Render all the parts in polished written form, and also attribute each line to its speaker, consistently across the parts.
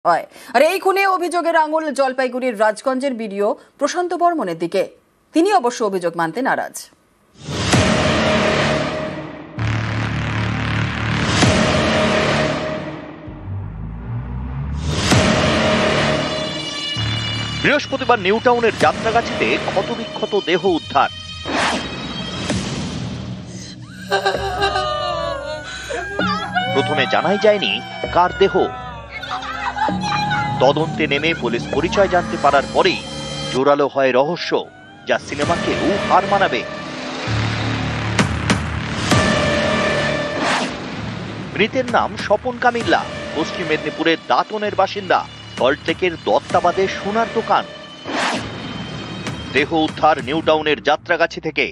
Speaker 1: হয়। আর এই খুনে অভিযোগের আঙুল জলপাইগুড়ির রাজগঞ্জের বিডিও প্রশান্ত বর্মনের দিকে। তিনি অবশ্য অভিযোগ মানতে নারাজ।
Speaker 2: বৃহস্পতিবার নিউ টাউনের যাত্রাগাছিতে ক্ষতবিক্ষত দেহ উদ্ধার। প্রথমে জানাই যায়নি কার দেহ। তদন্তে নেমে পুলিশ পরিচয় জানতে পারার পরেই জোরালো হয় রহস্য, যা সিনেমাকেও হার মানাবে। মৃতের নাম স্বপন কামিল্লা, পশ্চিম মেদিনীপুরের দাঁতনের বাসিন্দা, সল্টলেকের দত্তাবাদে সোনার দোকান। দেহ উদ্ধার নিউ টাউনের যাত্রাগাছি থেকে।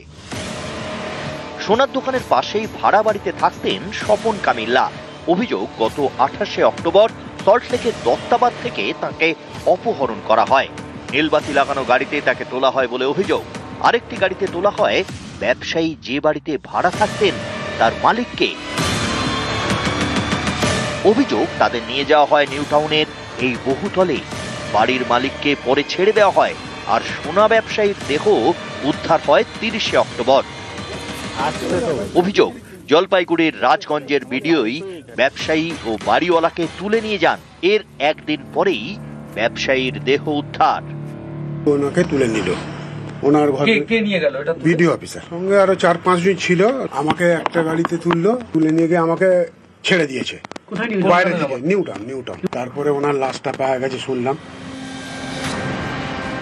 Speaker 2: সোনার দোকানের পাশেই ভাড়া বাড়িতে থাকতেন স্বপন কামিল্লা। অভিযোগ, গত 28শে অক্টোবর সল্টলেকের দত্তাবাদ থেকে তাকে অপহরণ করা হয়। নীলবাতি লাগানো গাড়িতে তাকে তোলা হয় বলে অভিযোগ। আরেকটি গাড়িতে তোলা হয় ব্যবসায়ী যে বাড়িতে ভাড়া থাকতেন তার মালিককে। অভিযোগ, তাদের নিয়ে যাওয়া হয় নিউ টাউনের এই বহুতলে। বাড়ির মালিককে পরে ছেড়ে দেওয়া হয়, আর সোনা ব্যবসায়ীর দেহ উদ্ধার হয় 30শে অক্টোবর। অভিযোগ, জলপাইগুড়ির রাজগঞ্জের বিডিওই ব্যবসায়ী ও বাড়িওয়ালাকে তুলে নিয়ে যান। এর একদিন পরেই ব্যবসায়ীর দেহ উদ্ধার।
Speaker 3: ওনাকে তুলে নিল, ওনার ঘরে
Speaker 4: কে নিয়ে গেল? এটা
Speaker 3: ভিডিও অফিসার, সঙ্গে আরো 4-5 জন ছিল। আমাকে একটা গাড়িতে তুললো, তুলে নিয়ে গিয়ে আমাকে ছেড়ে দিয়েছে বাইরে থেকে, নিউ টাউন। তারপরে ওনার লাশটা পাওয়া গেছে শুনলাম।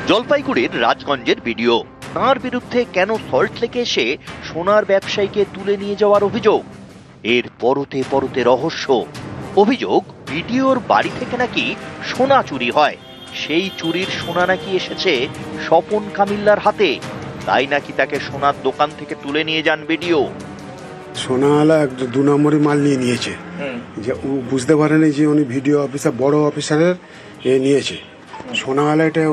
Speaker 2: জলপাইগুড়ির রাজগঞ্জের ভিডিও, তার বিরুদ্ধে কেন সল্টলেকে এসে সোনার ব্যবসায়ীকে তুলে নিয়ে যাওয়ার অভিযোগ? এর পরতে পরতে রহস্য। অভিযোগ, ভিডিওর বাড়ি থেকে নাকি সোনা চুরি হয়। সেই চুরির সোনা নাকি এসেছে স্বপন কামিল্লার হাতে। তাই নাকি তাকে সোনার দোকান থেকে তুলে নিয়ে যান ভিডিও।
Speaker 3: সোনাওয়ালা 2 নম্বরই মাল নিয়ে নিয়েছে, যে ও বুঝতে পারেনি যে উনি ভিডিও অফিসার, বড় অফিসারের নিয়েছে। সোনাওয়ালা এটা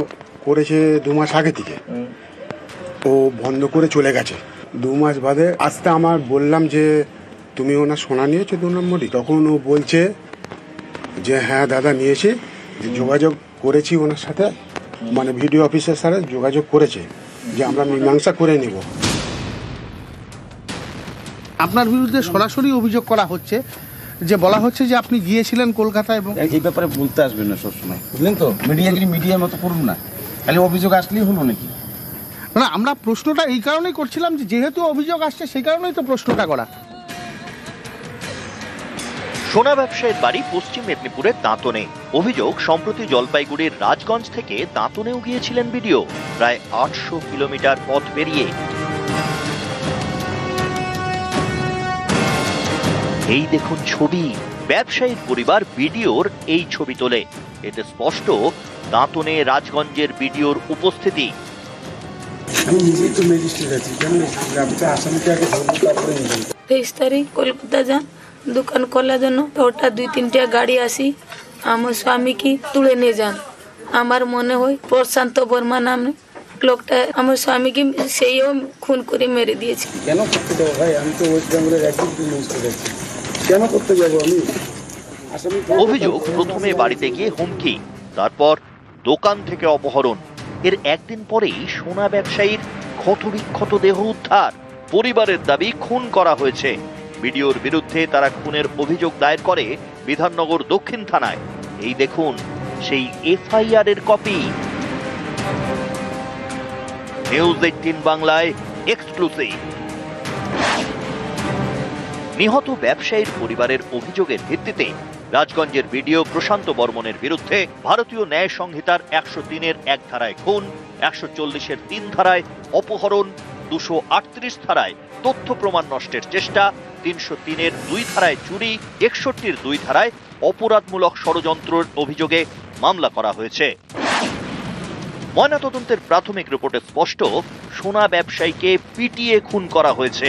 Speaker 3: করেছে 2 মাস আগে থেকে। ও বন্ধ করে চলে গেছে। 2 মাস বাদে আসতে আমার বললাম যে তুমি ওনার সোনা নিয়েছো 2 নম্বরই। তখন ও বলছে যে হ্যাঁ দাদা নিয়েছি, যোগাযোগ করেছি ওনার সাথে, মানে ভিডিও অফিসের সাথে যোগাযোগ করেছে যে আমরা মীমাংসা করে নেব।
Speaker 5: আপনার বিরুদ্ধে সরাসরি অভিযোগ করা হচ্ছে, যে বলা হচ্ছে যে আপনি গিয়েছিলেন কলকাতা, এবং
Speaker 6: এই ব্যাপারে বলতে আসবেন না সবসময়, বুঝলেন তো? মিডিয়ার মতো করুন না, খালি অভিযোগ আসলেই হলো নাকি?
Speaker 5: না, আমরা প্রশ্নটা এই কারণেই করছিলাম যে যেহেতু অভিযোগ আসছে সেই কারণেই তো প্রশ্নটা করা।
Speaker 2: সোনা ব্যবসায়ীর বাড়ি পশ্চিম মেদিনীপুরের দাঁতনে। অভিযোগ, সম্প্রতি জলপাইগুড়ির রাজগঞ্জ থেকে দাঁতনেও গিয়েছিলেন ভিডিও, প্রায় 800 কিলোমিটার পথ পেরিয়ে। এই দেখুন ছবি, ব্যবসায়ীর পরিবার ভিডিওর এই ছবি তোলে। এতে স্পষ্ট দাঁতনে রাজগঞ্জের ভিডিওর উপস্থিতি।
Speaker 3: আমি নিজেই তো ম্যাজিস্ট্রেট আছি, আসামিকে আগে ধরবো, তারপরে নিবেন।
Speaker 7: 23 তারিখ কলকাতা যান দোকান খোলার জন্য। তো ওটা 2-3টা গাড়ি আসি আমার স্বামীকে তুলে নিয়ে যান। আমার মনে হয় প্রশান্ত বর্মা নামে লোকটা আমার স্বামীকে সেইও খুন করে মেরে দিয়েছে।
Speaker 3: কেন করতে যাবো ভাই? আমি তো ওয়েস্ট বেঙ্গলের একজন ম্যাজিস্ট্রেট আছি, কেন করতে যাবো আমি?
Speaker 2: অভিযোগ, প্রথমে বাড়িতে গিয়ে হুমকি, তারপর দোকান থেকে অপহরণ। এর একদিন পরেই সোনা ব্যবসায়ীর ক্ষতবিক্ষত দেহ উদ্ধার। পরিবারের দাবি খুন করা হয়েছে। ভিডিওর বিরুদ্ধে তারা খুনের অভিযোগ দায়ের করে বিধাননগর দক্ষিণ থানায়। এই দেখুন সেই এফআইআর এর কপি। নিউজ 18 বাংলায় এক্সক্লুসিভ। নিহত ব্যবসায়ীর পরিবারের অভিযোগের ভিত্তিতে রাজগঞ্জের ভিডিও প্রশান্ত বর্মনের বিরুদ্ধে ভারতীয় ন্যায় সংহিতার 103-এর 1 ধারায় খুন, 140-এর 3 ধারায় অপহরণ, 238 ধারায় তথ্য প্রমাণ নষ্টের চেষ্টা, 303-এর 2 ধারায় চুরি, 61-র 2 ধারায় অপরাধমূলক ষড়যন্ত্রের অভিযোগে মামলা করা হয়েছে। ময়নাতদন্তের প্রাথমিক রিপোর্টে স্পষ্ট, সোনা ব্যবসায়ীকে পিটিয়ে খুন করা হয়েছে।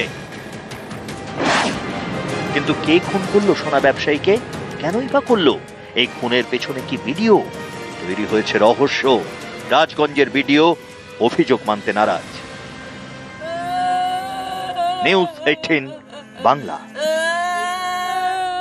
Speaker 2: কিন্তু কে খুন করলো সোনা ব্যবসায়ীকে? কেনই বা করলো? এই খুনের পেছনে কি ভিডিও? তৈরি হয়েছে রহস্য। রাজগঞ্জের ভিডিও অভিযোগ মানতে নারাজ। নিউজ 18 বাংলা।